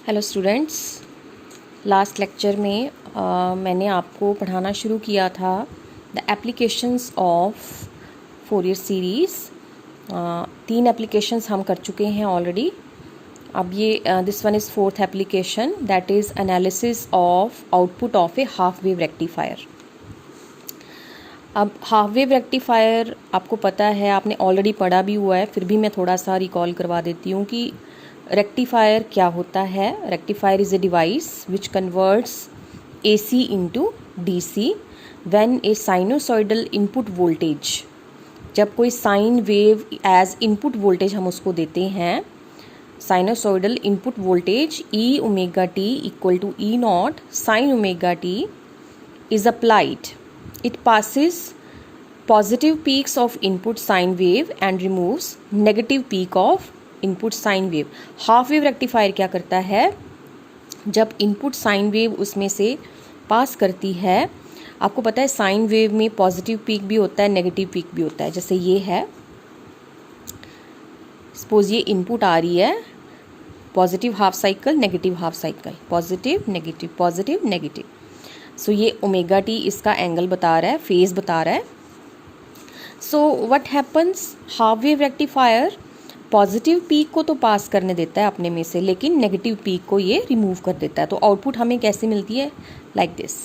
Hello students, last lecture में मैंने आपको पढ़ाना शुरू किया था the applications of Fourier series. 3 applications हम कर चुके हैं ऑलरेडी। अब ये this one is fourth application, that is analysis of output of A half wave rectifier. अब हाफ वेव रेक्टिफायर आपको पता है, आपने ऑलरेडी पढ़ा भी हुआ है, फिर भी मैं थोड़ा सा रिकॉल करवा देती हूँ कि रेक्टिफायर क्या होता है। Rectifier is a device which converts AC into DC when a sinusoidal input voltage, जब कोई sine wave as input voltage हम उसको देते हैं, sinusoidal input voltage E omega t equal to E naught sine omega t is applied. It passes positive peaks of input sine wave and removes negative peak of input sine wave. Half wave rectifier क्या करता है, जब input sine wave उसमें से पास करती है, आपको पता है साइन वेव में पॉजिटिव पीक भी होता है, नेगेटिव पीक भी होता है। जैसे ये है, सपोज ये इनपुट आ रही है, positive half cycle, negative half cycle, positive negative positive negative. So ये ओमेगा टी इसका एंगल बता रहा है, फेज बता रहा है। So what happens, half wave rectifier positive peak को तो पास करने देता है अपने में से, लेकिन नेगेटिव पीक को ये रिमूव कर देता है। तो आउटपुट हमें कैसे मिलती है, like this.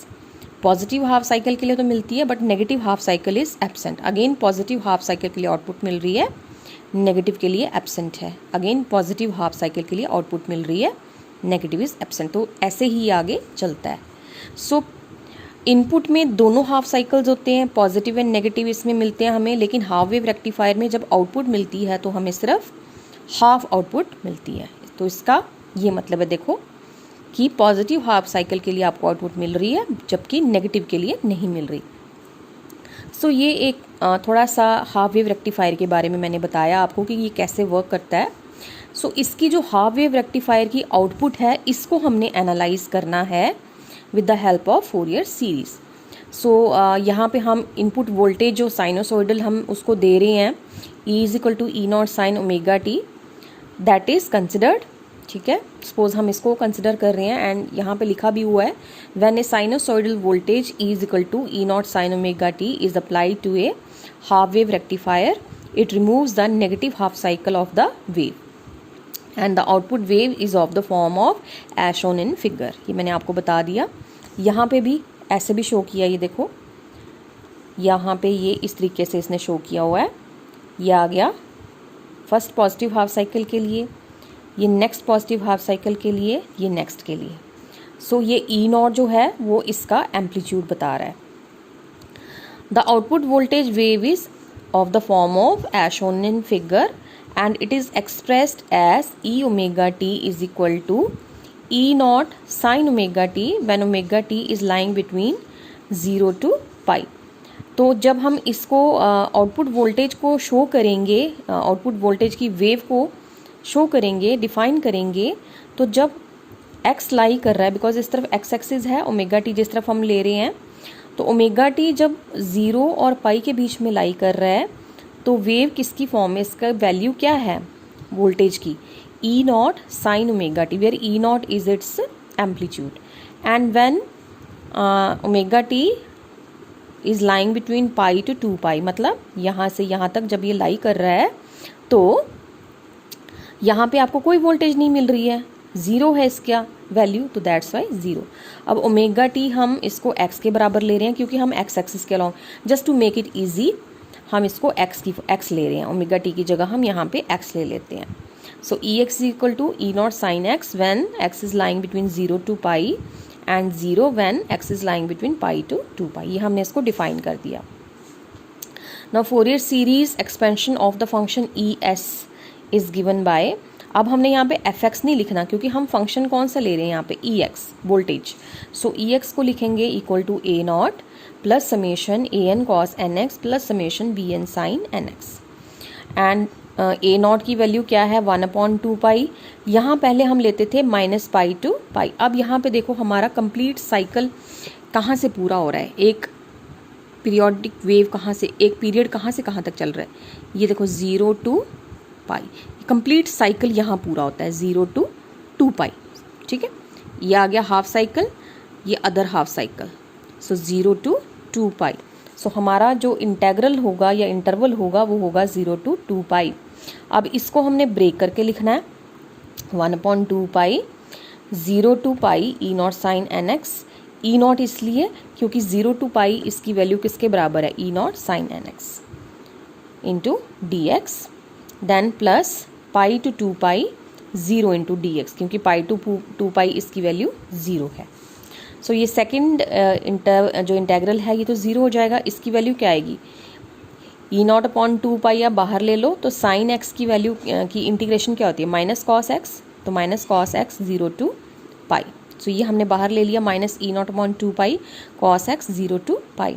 Positive half cycle के लिए तो मिलती है, but negative half cycle is absent. Again positive half cycle के लिए आउटपुट मिल रही है, नेगेटिव के लिए एब्सेंट है। अगेन पॉजिटिव हाफ साइकिल के लिए आउटपुट मिल रही है, नेगेटिव इज एब्सेंट। तो ऐसे ही आगे चलता है। सो इनपुट में दोनों हाफ साइकिल्स होते हैं, पॉजिटिव एंड नेगेटिव इसमें मिलते हैं हमें, लेकिन हाफ वेव रेक्टिफायर में जब आउटपुट मिलती है तो हमें सिर्फ हाफ आउटपुट मिलती है। तो इसका ये मतलब है, देखो कि पॉजिटिव हाफ साइकिल के लिए आपको आउटपुट मिल रही है, जबकि नेगेटिव के लिए नहीं मिल रही। सो ये एक थोड़ा सा हाफ वेव रेक्टिफायर के बारे में मैंने बताया आपको कि ये कैसे वर्क करता है। सो इसकी जो हाफ वेव रेक्टिफायर की आउटपुट है, इसको हमने एनालाइज करना है with the help of Fourier series. So यहाँ पे हम इनपुट वोल्टेज जो साइनोसॉइडल हम उसको दे रहे हैं, E is equal to E naught sine omega t, that is considered. ठीक है, सपोज हम इसको कंसिडर कर रहे हैं, एंड यहाँ पे लिखा भी हुआ है, when a sinusoidal voltage E is equal to E naught sine omega t is applied to a half wave rectifier, it removes the negative half cycle of the wave and the output wave is of the form of as shown in figure. ये मैंने आपको बता दिया। यहाँ पे भी ऐसे भी शो किया, ये देखो यहाँ पे ये इस तरीके से इसने शो किया हुआ है। ये आ गया फर्स्ट पॉजिटिव हाफ साइकिल के लिए, ये नेक्स्ट पॉजिटिव हाफ साइकिल के लिए, ये नेक्स्ट के लिए। सो ये E नॉट जो है वो इसका एम्पलीट्यूड बता रहा है। The output voltage wave is of the form of as shown in figure and it is expressed as E omega t is equal to E naught sin omega t when omega t is lying between 0 to pi। तो जब हम इसको output voltage को show करेंगे, output voltage की wave को show करेंगे, define करेंगे, तो जब x लाई कर रहा है, बिकॉज इस तरफ x एक्सिस है, ओमेगा टी जिस तरफ हम ले रहे हैं, तो ओमेगा टी जब 0 और पाई के बीच में लाई कर रहा है, तो वेव किसकी फॉर्म में, इसका वैल्यू क्या है वोल्टेज की, E naught sine omega t, where E naught is its amplitude. And when omega t is lying between pi to 2 pi, मतलब यहाँ से यहाँ तक जब ये लाई कर रहा है, तो यहाँ पे आपको कोई वोल्टेज नहीं मिल रही है, 0 है इसका वैल्यू, तो दैट्स वाई 0। अब ओमेगा टी हम इसको x के बराबर ले रहे हैं, क्योंकि हम x एक्सिस के अलॉन्ग, just to make it easy हम इसको x ले रहे हैं, ओमेगा टी की जगह हम यहाँ पे x ले लेते हैं। So E x is equal to E naught sine x when x is lying between 0 to pi and 0 when x is lying between pi to 2 pi. ये हमने इसको डिफाइन कर दिया। Now Fourier series expansion of the function ES is given by, अब हमने यहाँ पे fx नहीं लिखना, क्योंकि हम फंक्शन कौन सा ले रहे हैं यहाँ पे, EX वोल्टेज। सो EX को लिखेंगे equal to A naught plus summation an cos nx plus summation bn sin nx। And A naught की वैल्यू क्या है, 1/2 पाई। यहाँ पहले हम लेते थे माइनस पाई टू पाई। अब यहाँ पे देखो हमारा कंप्लीट साइकिल कहाँ से पूरा हो रहा है, एक पीरियोडिक वेव कहाँ से, एक पीरियड कहाँ से कहाँ तक चल रहा है, ये देखो 0 टू पाई, कंप्लीट साइकिल यहाँ पूरा होता है 0 टू 2 पाई। ठीक है, ये आ गया हाफ साइकिल, ये other half cycle. So 0 to 2 पाई। सो हमारा जो इंटेग्रल होगा या इंटरवल होगा वो होगा 0 to 2 पाई। अब इसको हमने ब्रेक करके लिखना है 1/2 pi 0 to pi E naught sine n x. E naught इसलिए क्योंकि 0 to पाई इसकी वैल्यू किसके बराबर है, E naught sine n x into d x. Then plus pi to 2 pi 0 into d x, क्योंकि पाई टू 2 पाई इसकी वैल्यू 0 है। सो ये सेकेंड जो इंटेग्रल है ये तो 0 हो जाएगा। इसकी वैल्यू क्या आएगी, ई नॉट अपॉन 2 पाई आप बाहर ले लो तो साइन एक्स की वैल्यू की इंटीग्रेशन क्या होती है, माइनस कॉस एक्स, तो minus cos x 0 to pi. So ये हमने बाहर ले लिया minus E naught upon 2 pi cos x 0 to pi.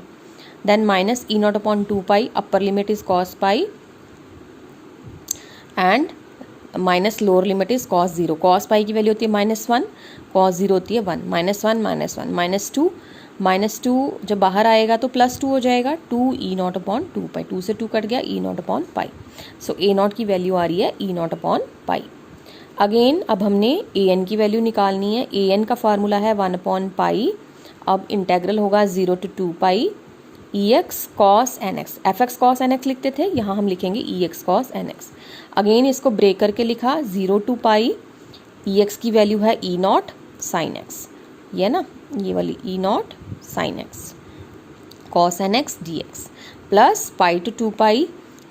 Then minus E naught upon 2 pi, upper limit is cos pi and minus lower limit is cos 0। Cos pi की value होती है -1, cos 0 होती है 1, -1 -2 जब बाहर आएगा तो +2 हो जाएगा, 2 ई नॉट अपॉन 2 पाई, 2 से 2 कट गया, E naught upon pi. So a naught की वैल्यू आ रही है E naught upon pi. Again अब हमने ए एन की वैल्यू निकालनी है। ए एन का फार्मूला है 1 पाई। अब इंटेग्रल होगा 0 to 2 pi E x cos n x. F x cos n x लिखते थे, यहाँ हम लिखेंगे E x cos n x. Again इसको ब्रेक करके लिखा 0 to पाई, ई एक्स की वैल्यू है ई नॉट साइन एक्स, ये ना ये वाली E naught sine x cos n x d x, plus pi to 2 pi,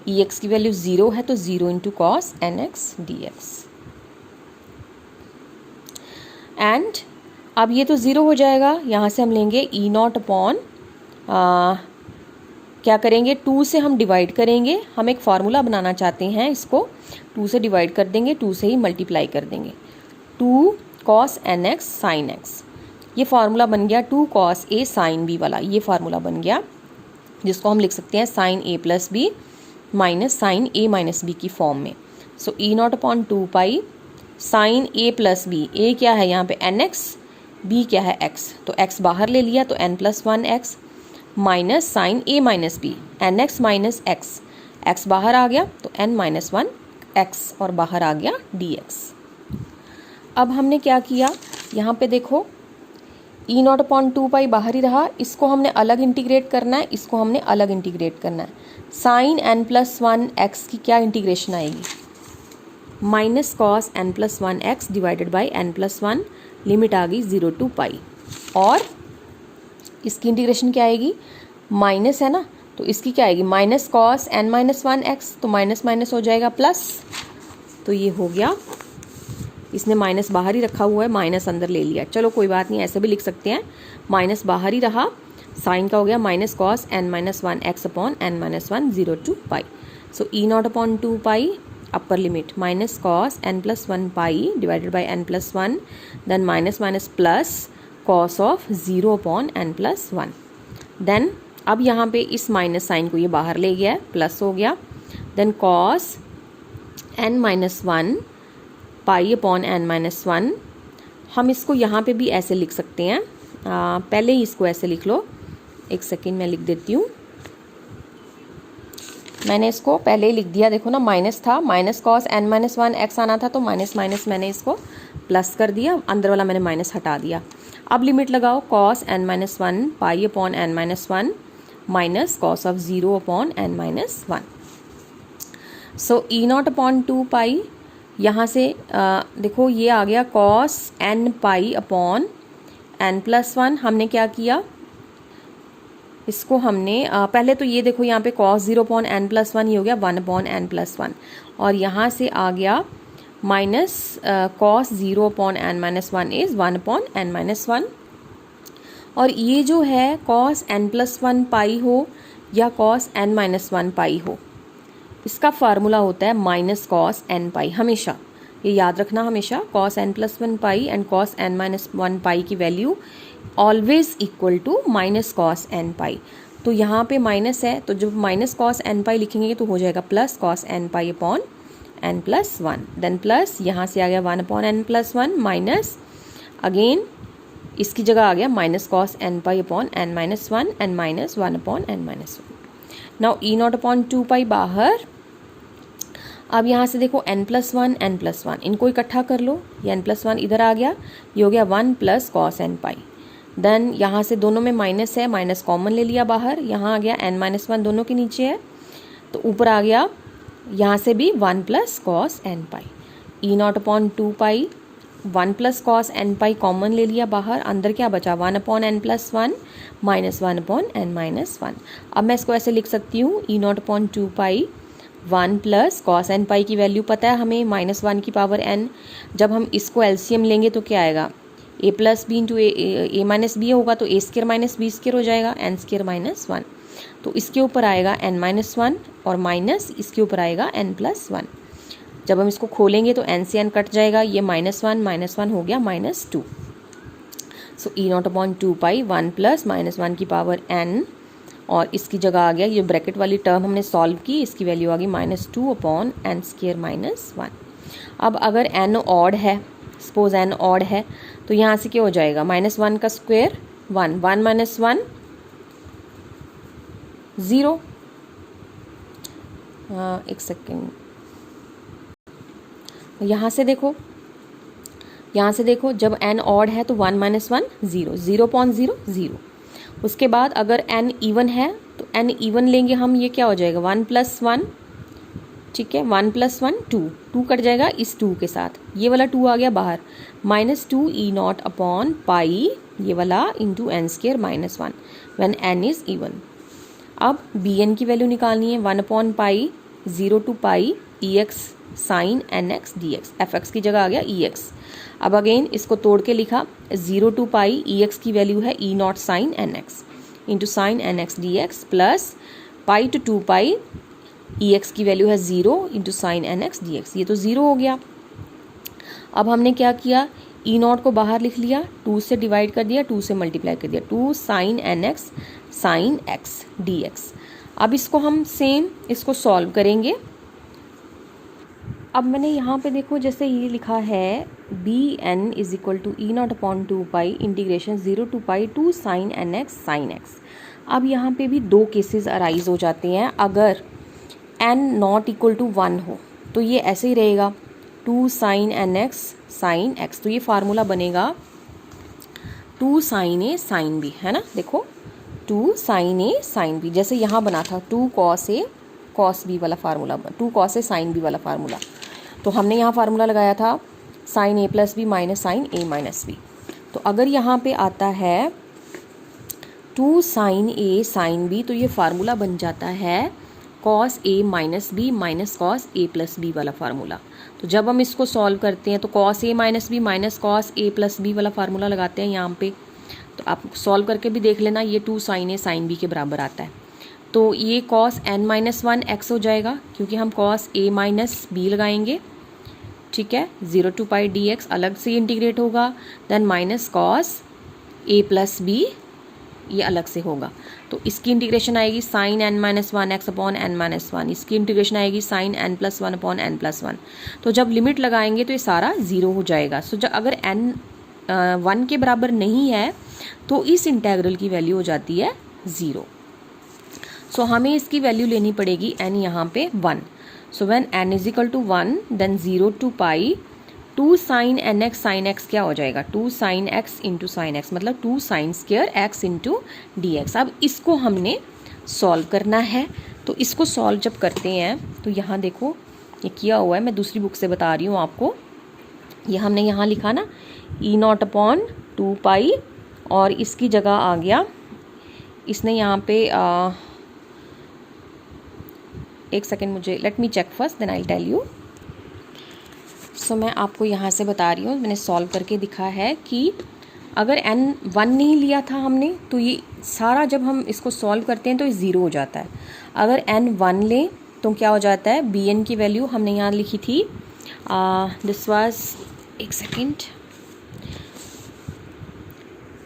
E x की वैल्यू 0 है तो 0 into cos n x d x. And अब ये तो 0 हो जाएगा, यहाँ से हम लेंगे ई नॉट अपॉन क्या करेंगे, 2 से हम डिवाइड करेंगे। हम एक फार्मूला बनाना चाहते हैं, इसको 2 से डिवाइड कर देंगे, 2 से ही मल्टीप्लाई कर देंगे। 2 cos n x sine x, ये फार्मूला बन गया 2 कॉस ए साइन बी वाला, ये फार्मूला बन गया जिसको हम लिख सकते हैं sine a plus b minus sine a minus b की फॉर्म में। So E naught upon 2 pi sine a plus b, a क्या है यहाँ पे एन एक्स, बी क्या है एक्स, तो एक्स बाहर ले लिया तो n plus 1 x minus sine a minus b n x minus x, x बाहर आ गया तो एन माइनस 1 एक्स और बाहर आ गया डी एक्स। अब हमने क्या किया, यहाँ पे देखो ई नॉट अपॉन 2 पाई बाहर ही रहा, इसको हमने अलग इंटीग्रेट करना है, इसको हमने अलग इंटीग्रेट करना है। साइन एन प्लस 1 एक्स की क्या इंटीग्रेशन आएगी, minus cos n plus 1 x divided by n plus 1, limit आ गई 0 to पाई। और इसकी इंटीग्रेशन क्या आएगी, माइनस है ना तो इसकी क्या आएगी, minus cos n minus 1 x, तो माइनस माइनस हो जाएगा प्लस, तो ये हो गया, इसने माइनस बाहर ही रखा हुआ है, माइनस अंदर ले लिया, चलो कोई बात नहीं, ऐसे भी लिख सकते हैं, माइनस बाहर ही रहा, साइन का हो गया minus cos n minus 1 x upon n minus 1 0 to pi. So E naught upon 2 pi upper limit minus cos n plus 1 pi divided by n plus 1, then minus minus plus cos of 0 upon n plus 1। देन अब यहाँ पे इस minus sign को ये बाहर ले गया है, प्लस हो गया, then cos n minus 1 pi upon n minus 1। हम इसको यहाँ पे भी ऐसे लिख सकते हैं, पहले ही इसको ऐसे लिख लो, एक सेकेंड में लिख देती हूँ, मैंने इसको पहले ही लिख दिया, देखो ना माइनस था, minus cos n minus 1 x आना था तो माइनस माइनस मैंने इसको प्लस कर दिया, अंदर वाला मैंने माइनस हटा दिया। अब लिमिट लगाओ, cos n minus 1 pi upon n minus 1 minus cos of 0 upon n minus 1। So E naught upon 2 pi, यहाँ से देखो ये आ गया cos n pi upon n plus 1। हमने क्या किया, इसको हमने पहले तो ये देखो यहाँ पे कॉस 0 अपॉन एन प्लस 1 ये हो गया 1 अपॉन एन प्लस 1, और यहाँ से आ गया minus cos 0 upon n minus 1 is 1 upon n minus 1। और ये जो है कॉस एन प्लस 1 पाई हो या कॉस एन माइनस 1 पाई हो, इसका फार्मूला होता है माइनस कॉस एन पाई, हमेशा ये याद रखना, हमेशा cos n plus 1 pi and cos n minus 1 pi की value always equal to minus cos n pi. तो यहाँ पे माइनस है तो जब माइनस कॉस एन पाई लिखेंगे तो हो जाएगा plus cos n pi upon n plus 1, then plus यहाँ से आ गया 1 upon n plus 1 minus again इसकी जगह आ गया minus cos n pi upon n minus 1 and minus 1 upon n minus 1। Now E naught upon 2 pi बाहर, अब यहाँ से देखो n+1 n+1 इनको इकट्ठा कर लो, ये n+1 इधर आ गया, ये हो गया 1 + cos n पाई। देन यहाँ से दोनों में माइनस है, माइनस कॉमन ले लिया बाहर, यहाँ आ गया n-1 दोनों के नीचे है, तो ऊपर आ गया यहाँ से भी 1 + cos n पाई। E0/2 पाई, 1 + cos n पाई कॉमन ले लिया बाहर, अंदर क्या बचा 1/n+1 -1 1/n-1। अब मैं इसको ऐसे लिख सकती हूँ E0/2 पाई 1 + cos n पाई की वैल्यू पता है हमें -1 की पावर n। जब हम इसको एलसीएम लेंगे तो क्या आएगा, a + b × a - b होगा तो a² - b² हो जाएगा, n² - 1। तो इसके ऊपर आएगा n-1 और माइनस इसके ऊपर आएगा n+1। जब हम इसको खोलेंगे तो n से n कट जाएगा, ये -1 हो गया -2। सो E0/2 पाई 1 + -1 की पावर n, और इसकी जगह आ गया ये ब्रैकेट वाली टर्म हमने सॉल्व की, इसकी वैल्यू आ गई -2/n² - 1। अब अगर n ऑड है, सपोज n ऑड है, तो यहाँ से क्या हो जाएगा, -1 का स्क्वायर 1, 1 - 1 0। एक सेकेंड, यहाँ से देखो, यहाँ से देखो जब n ऑड है तो 1 - 1 0, 0/0 0। उसके बाद अगर n इवन है तो n इवन लेंगे हम, ये क्या हो जाएगा 1 + 1, ठीक है, 1 + 1 2, 2 कट जाएगा इस 2 के साथ, ये वाला 2 आ गया बाहर, -2 E0/पाई ये वाला into n² - 1 when n is even. अब bn की वैल्यू निकालनी है, 1/पाई 0 to pi ex sin nx dx, fx की जगह आ गया ex। अब अगेन इसको तोड़ के लिखा, 0 to पाई ex की वैल्यू है E0 sin nx into sin nx dx plus pi to 2 pi ex की वैल्यू है 0 इंटू sin nx dx, ये तो 0 हो गया। अब हमने क्या किया, E0 को बाहर लिख लिया, 2 से डिवाइड कर दिया, 2 से मल्टीप्लाई कर दिया, 2 sin nx sin x dx। अब इसको हम सेम इसको सॉल्व करेंगे। अब मैंने यहाँ पे देखो जैसे ये लिखा है bn = E0/2 pi integration 0 to pi 2 sin nx sin x। अब यहाँ पे भी दो केसेस अराइज हो जाते हैं, अगर n ≠ 1 हो तो ये ऐसे ही रहेगा 2 sin nx sin x, तो ये फार्मूला बनेगा 2 sin a sin b, है ना, देखो 2 sin a sin b, जैसे यहाँ बना था 2 cos a cos b वाला formula, 2 cos a sin b वाला फार्मूला। तो हमने यहाँ फार्मूला लगाया था sin a + b - sin a - b। तो अगर यहाँ पे आता है 2 sin a sin b, तो ये फार्मूला बन जाता है cos a - b - cos a + b वाला फार्मूला। तो जब हम इसको सॉल्व करते हैं तो cos a - b - cos a + b वाला फार्मूला लगाते हैं यहाँ पे। तो आप सॉल्व करके भी देख लेना, ये 2 sin a sin b के बराबर आता है। तो ये cos n-1 x हो जाएगा, क्योंकि हम cos a - b लगाएंगे, ठीक है, 0 to पाई dx अलग से इंटीग्रेट होगा, then minus cos a + b ये अलग से होगा। तो इसकी इंटीग्रेशन आएगी sin n-1 x/n-1, इसकी इंटीग्रेशन आएगी sin n+1/n+1। तो जब लिमिट लगाएंगे तो ये सारा 0 हो जाएगा। सो जब अगर n 1 के बराबर नहीं है तो इस इंटेग्रल की वैल्यू हो जाती है 0। सो हमें इसकी वैल्यू लेनी पड़ेगी n यहाँ पे 1। So when n = 1 then 0 to pi 2 sin nx sin x क्या हो जाएगा, 2 sin x into sin x, मतलब 2 sin² x इंटू dx। अब इसको हमने सॉल्व करना है। तो इसको सॉल्व जब करते हैं तो यहाँ देखो ये किया हुआ है, मैं दूसरी बुक से बता रही हूँ आपको। ये हमने यहाँ लिखा ना E0/2 पाई, और इसकी जगह आ गया, इसने यहाँ पे एक सेकेंड, मुझे let me check first then I will tell you. So मैं आपको यहाँ से बता रही हूँ, मैंने सॉल्व करके दिखा है कि अगर n1 नहीं लिया था हमने तो ये सारा जब हम इसको सॉल्व करते हैं तो ये 0 हो जाता है। अगर n1 लें तो क्या हो जाता है, bn की वैल्यू हमने यहाँ लिखी थी, दिस वाज, एक सेकेंड,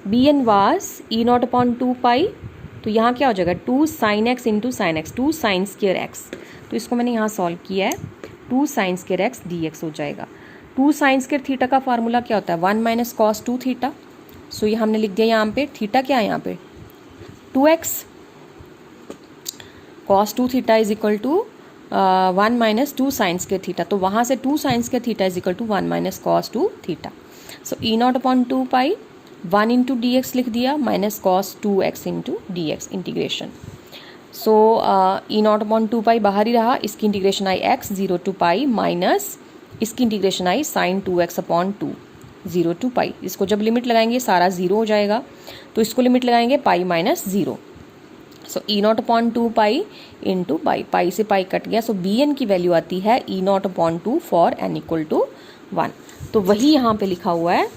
bn वाज E0/2 पाई, तो यहाँ क्या हो जाएगा 2 sin x into sin x, 2 sin² x। तो इसको मैंने यहाँ सॉल्व किया है, 2 sin² x dx हो जाएगा। 2 sin² थीटा का फार्मूला क्या होता है, 1 - cos 2 थीटा। सो ये हमने लिख दिया यहाँ पे, थीटा क्या है यहाँ पे 2x, cos 2 theta = 1 minus 2 sine square theta, तो वहाँ से 2 sine square theta is equal to 1 minus cos 2 theta. So E naught upon 2 pi 1 into d x लिख दिया minus cos 2x into d x integration. So E naught upon 2 pi बाहर ही रहा, इसकी integration आई x 0 टू पाई माइनस इसकी integration आई sine 2x upon 2 0 to पाई। इसको जब लिमिट लगाएंगे सारा 0 हो जाएगा, तो इसको लिमिट लगाएंगे pi minus 0। So E naught upon 2 pi into pi, pi से पाई कट गया। सो बी एन की वैल्यू आती है E naught upon 2 for n equal to 1। तो वही यहाँ पे लिखा हुआ है।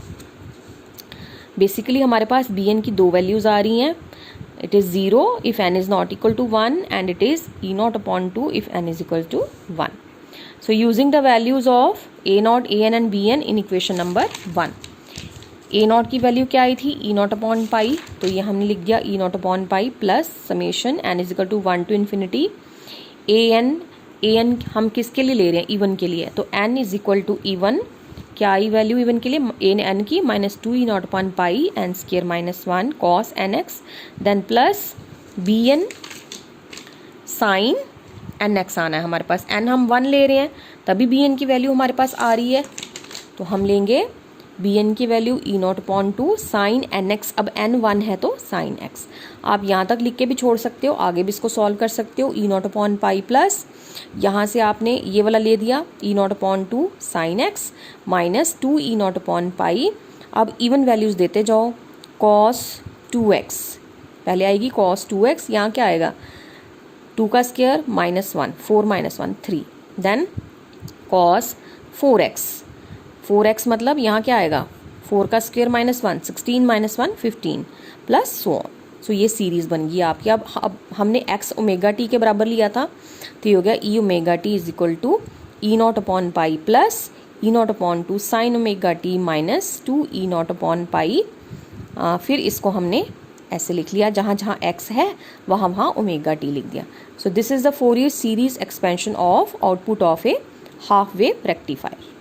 बेसिकली हमारे पास बी एन की दो वैल्यूज आ रही हैं। It is 0 if n is not equal to 1 and it is E naught upon 2 if n is equal to 1। So using the values of a naught, a n and b n in equation number 1। A naught की value क्या आई थी, ई naught upon पाई, तो ये हमने लिख दिया E naught upon pi plus summation n is equal to 1 to infinity a n हम किसके लिए ले रहे हैं, इवन के लिए, तो n is equal to even, क्या आई वैल्यू इवन के लिए ए एन की minus 2 E naught upon pi n square minus 1 cos n x, then plus b n sine n x आना है हमारे पास। एन हम 1 ले रहे हैं तभी बी एन की वैल्यू हमारे पास आ रही है, तो हम लेंगे बी एन की value E naught upon 2 sine n x. अब एन 1 है तो साइन एक्स, आप यहाँ तक लिख के भी छोड़ सकते हो, आगे भी इसको सॉल्व कर सकते हो। E naught upon pi plus यहाँ से आपने ये वाला ले दिया E naught upon 2 sine x minus 2 E naught upon pi. अब इवन वैल्यूज देते जाओ, कॉस 2x पहले आएगी, कॉस 2x, यहाँ क्या आएगा 2 का square minus 1, 4 minus 1 3, then cos 4x मतलब यहाँ क्या आएगा 4 का square minus 1 16 minus 1 15 plus so on. So ये सीरीज बन गई आपकी। अब हमने x ओमेगा टी के बराबर लिया था, तो ये हो गया E omega t is equal to E naught upon pi plus E naught upon 2 sine omega t minus 2 E naught upon pi. फिर इसको हमने ऐसे लिख लिया, जहाँ जहाँ x है वहाँ वहाँ ओमेगा टी लिख दिया। So this is the Fourier series expansion of output of A half wave rectifier.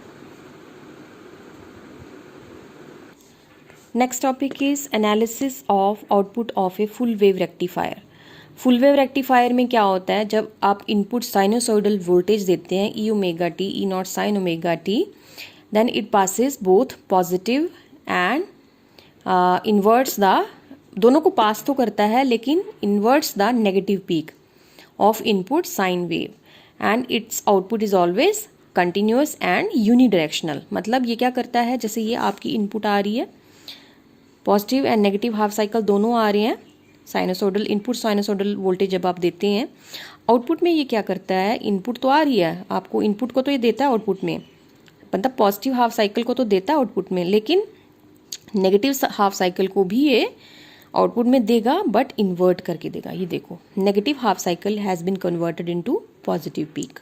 Next topic is analysis of output of a full wave rectifier. Full wave rectifier में क्या होता है, जब आप इनपुट साइनोसॉइडल वोल्टेज देते हैं E omega t E naught sine omega t, then it passes both positive and inverts the, दोनों को पास तो करता है लेकिन inverts the negative peak of input sine wave and its output is always continuous and unidirectional. मतलब ये क्या करता है, जैसे ये आपकी इनपुट आ रही है, positive and negative half cycle दोनों आ रहे हैं, साइनोसोडल इनपुट साइनोसोडल वोल्टेज जब आप देते हैं, आउटपुट में ये क्या करता है, इनपुट तो आ रही है आपको, इनपुट को तो ये देता है आउटपुट में, मतलब पॉजिटिव हाफ साइकिल को तो देता है आउटपुट में, लेकिन नेगेटिव हाफ साइकिल को भी ये आउटपुट में देगा बट इन्वर्ट करके देगा। ये देखो negative half cycle has been converted into positive peak,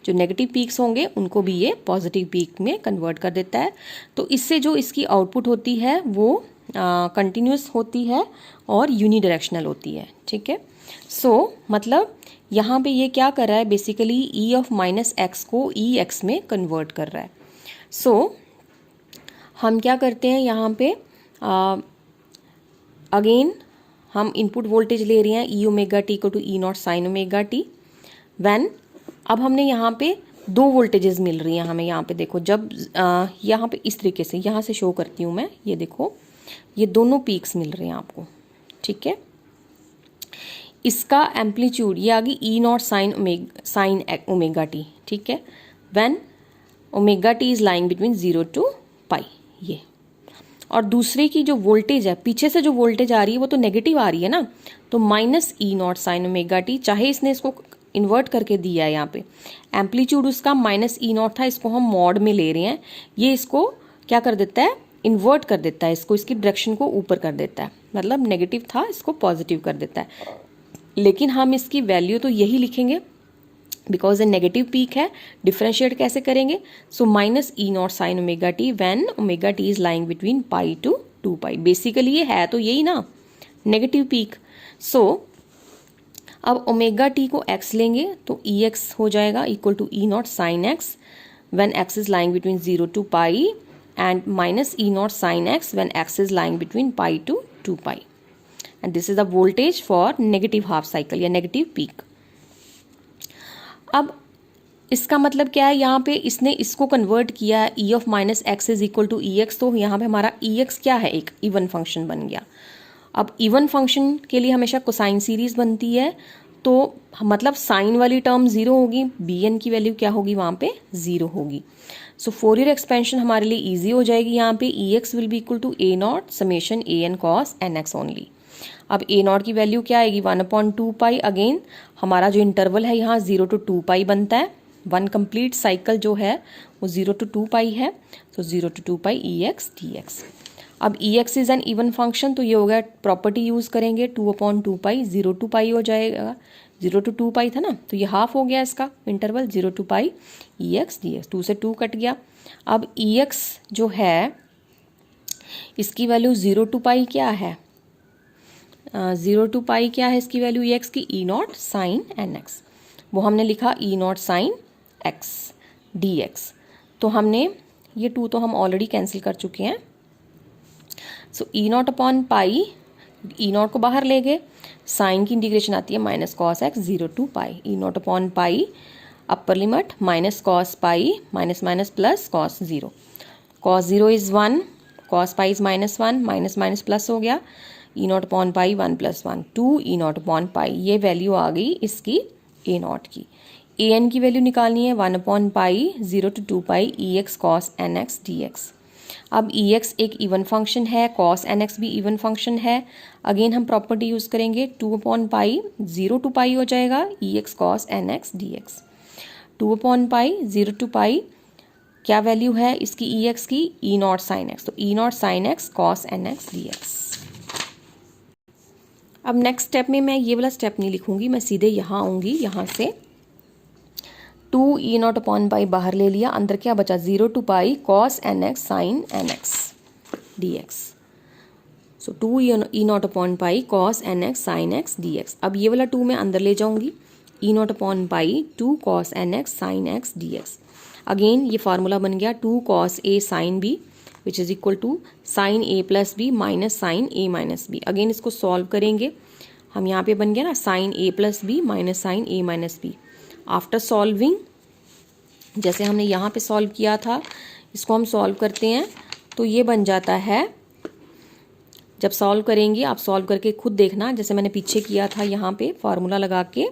जो नेगेटिव पीक्स होंगे उनको भी ये पॉजिटिव पीक में कन्वर्ट कर देता है। तो इससे जो इसकी आउटपुट होती है वो कंटिन्यूस होती है और यूनिडायरेक्शनल होती है, ठीक है। सो मतलब यहाँ पे ये क्या कर रहा है, basically E of minus x को ई एक्स में कन्वर्ट कर रहा है। सो हम क्या करते हैं यहाँ पे, अगेन हम इनपुट वोल्टेज ले रहे हैं ई ओमेगा टी को to E naught sine omega t, when अब हमने यहाँ पे दो वोल्टेजेस मिल रही हैं हमें, यहाँ पे देखो, जब यहाँ पे इस तरीके से यहाँ से शो करती हूँ मैं, ये देखो ये दोनों पीक्स मिल रहे हैं आपको, ठीक है। इसका एम्पलीट्यूड ये आ गई E naught sine omega t, ठीक है, when omega t is lying between 0 to pi ये, और दूसरे की जो वोल्टेज है, पीछे से जो वोल्टेज आ रही है वो तो नेगेटिव आ रही है ना, तो minus E naught sine omega T, चाहे इसने इसको इन्वर्ट करके दिया है, यहाँ पे एम्पलीट्यूड उसका माइनस ई नॉट था, इसको हम मॉड में ले रहे हैं, ये इसको क्या कर देता है, इन्वर्ट कर देता है, इसको इसकी डायरेक्शन को ऊपर कर देता है, मतलब नेगेटिव था इसको पॉजिटिव कर देता है। लेकिन हम इसकी वैल्यू तो यही लिखेंगे बिकॉज ये नेगेटिव पीक है, डिफ्रेंशिएट कैसे करेंगे, so minus E naught sine omega t when omega t is lying between pi to 2 pi, basically ये है तो यही ना नेगेटिव पीक। सो अब ओमेगा टी को x लेंगे तो ई एक्स हो जाएगा equal to E naught sine x when x is lying between 0 to pi and minus E naught sin x when x is lying between pi to 2 pi, and this is the voltage for negative half cycle या negative peak। अब इसका मतलब क्या है, यहाँ पे इसने इसको कन्वर्ट किया है E of minus x is equal to E x, तो यहाँ पे हमारा ई एक्स क्या है, एक इवन फंक्शन बन गया। अब इवन फंक्शन के लिए हमेशा कोसाइन सीरीज बनती है, तो मतलब साइन वाली टर्म जीरो होगी, बी एन की वैल्यू क्या होगी वहाँ पे जीरो होगी। सो फोरियर एक्सपेंशन हमारे लिए ईजी हो जाएगी। यहाँ पे E x will be equal to a naught summation a n cos n x only. अब ए नॉट की वैल्यू क्या आएगी, 1/2 पाई। अगेन हमारा जो इंटरवल है यहाँ 0 to 2 पाई बनता है, वन कंप्लीट साइकिल जो है वो 0 to 2 पाई है, तो 0 to 2 pi E x d x. अब E x is an even function, तो ये हो गया प्रॉपर्टी यूज करेंगे 2/2 पाई, 0 to पाई हो जाएगा, 0 to 2 पाई था ना, तो ये हाफ हो गया इसका interval 0 to pi E x d x, 2 से 2 कट गया। अब ई एक्स जो है इसकी वैल्यू 0 to पाई क्या है, 0 to पाई क्या है इसकी वैल्यू ई एक्स की, E naught sine n x, वो हमने लिखा E naught sine x d x. तो हमने ये 2 तो हम ऑलरेडी कैंसिल कर चुके हैं। So E naught upon pi, E naught को बाहर ले गए, साइन की इंटीग्रेशन आती है minus cos x 0 to pi, E naught upon pi upper limit minus cos pi minus minus plus cos 0, cos 0 is 1, cos pi is -1, minus minus plus हो गया, E naught upon pi 1 + 1 2 E naught upon pi, ये value आ गई इसकी ए naught की। ए n की value निकालनी है 1/पाई 0 to 2 pi E x cos n x d x. अब ई एक्स एक इवन फंक्शन है, कॉस एन एक्स भी इवन फंक्शन है। अगेन हम प्रॉपर्टी यूज करेंगे 2/पाई 0 to पाई हो जाएगा E x cos n x d x. 2/पाई 0 to पाई क्या वैल्यू है इसकी ई एक्स की, ई नॉट साइन एक्स, तो E naught sine x cos n x d x. अब नेक्स्ट स्टेप में मैं ये वाला स्टेप नहीं लिखूंगी, मैं सीधे यहाँ आऊँगी, यहाँ से 2 ई नॉट अपॉन पाई बाहर ले लिया, अंदर क्या बचा 0 to pi cos n x sine n x d x. So 2 E naught upon pi cos n x sine x d x. अब ये वाला 2 मैं अंदर ले जाऊंगी, E naught upon pi 2 cos n x sine x d x. Again ये formula बन गया 2 cos a sine b which is equal to sine a plus b minus sine a minus b. Again इसको solve करेंगे हम, यहाँ पे बन गया ना sign a plus b minus sine a minus B. After solving, जैसे हमने यहाँ पे सॉल्व किया था, इसको हम सॉल्व करते हैं तो ये बन जाता है, जब सॉल्व करेंगे आप सॉल्व करके खुद देखना, जैसे मैंने पीछे किया था यहाँ पे फार्मूला लगा के,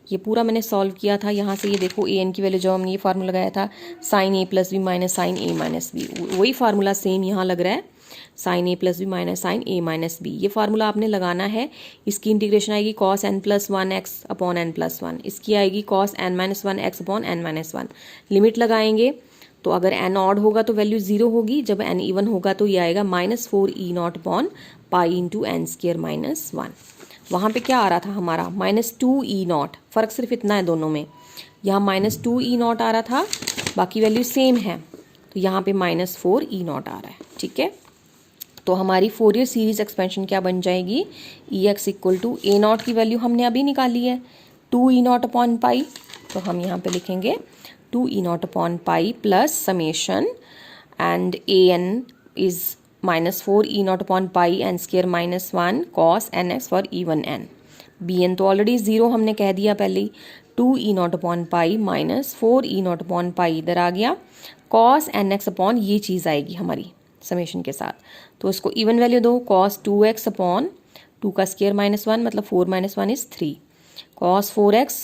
ये पूरा मैंने सॉल्व किया था। यहाँ से ये देखो ए एन की वैल्यू जो हमने ये फार्मूला लगाया था sine a plus b minus sine a minus b, वही फार्मूला सेम यहाँ लग रहा है, sine a plus b minus sine a minus b. ये फार्मूला आपने लगाना है। इसकी इंटीग्रेशन आएगी cos n plus 1 x upon n plus 1, इसकी आएगी cos n minus 1 x upon n minus 1। Limit लगाएंगे तो अगर एन ऑड होगा तो वैल्यू 0 होगी, जब एन इवन होगा तो ये आएगा -4 E naught upon pi into n square minus 1। वहाँ पे क्या आ रहा था हमारा -2 ई नॉट, फ़र्क सिर्फ इतना है दोनों में, यहाँ -2 ई नॉट आ रहा था, बाकी वैल्यू सेम है, तो यहाँ पे -4 ई नॉट आ रहा है। ठीक है, तो हमारी फोरियर सीरीज एक्सपेंशन क्या बन जाएगी, E x equal to a naught की वैल्यू हमने अभी निकाली है 2 ई नॉट अपॉन पाई, तो हम यहाँ पे लिखेंगे 2 E naught upon pi plus summation and a n is -4 E naught upon pi n square minus 1 cos n x for even n. B n तो ऑलरेडी 0 हमने कह दिया पहले ही, 2 E naught upon pi -4 E naught upon pi इधर आ गया, cos n x upon ये चीज़ आएगी हमारी समेशन के साथ, तो इसको इवन वैल्यू दो, कॉस 2x अपॉन 2 का स्क्र -1 मतलब 4 - 1 इज 3, कॉस 4x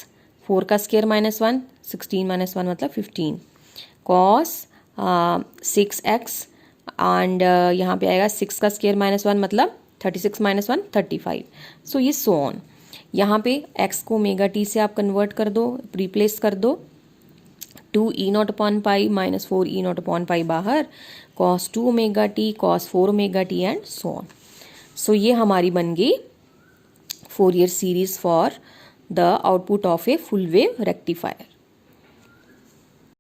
4 का स्क्र -1 16 - 1 मतलब 15, कॉस 6x एंड यहाँ पे आएगा 6 का स्क्र -1 मतलब 36 - 1 35। सो ये सो ऑन, यहाँ पे x को ओमेगा t से आप कन्वर्ट कर दो, रिप्लेस कर दो, 2 E naught upon pi -4 E naught upon pi बाहर, cos 2 omega t cos 4 omega t and so on. So ये हमारी बन गई Fourier series for the output of a full wave rectifier.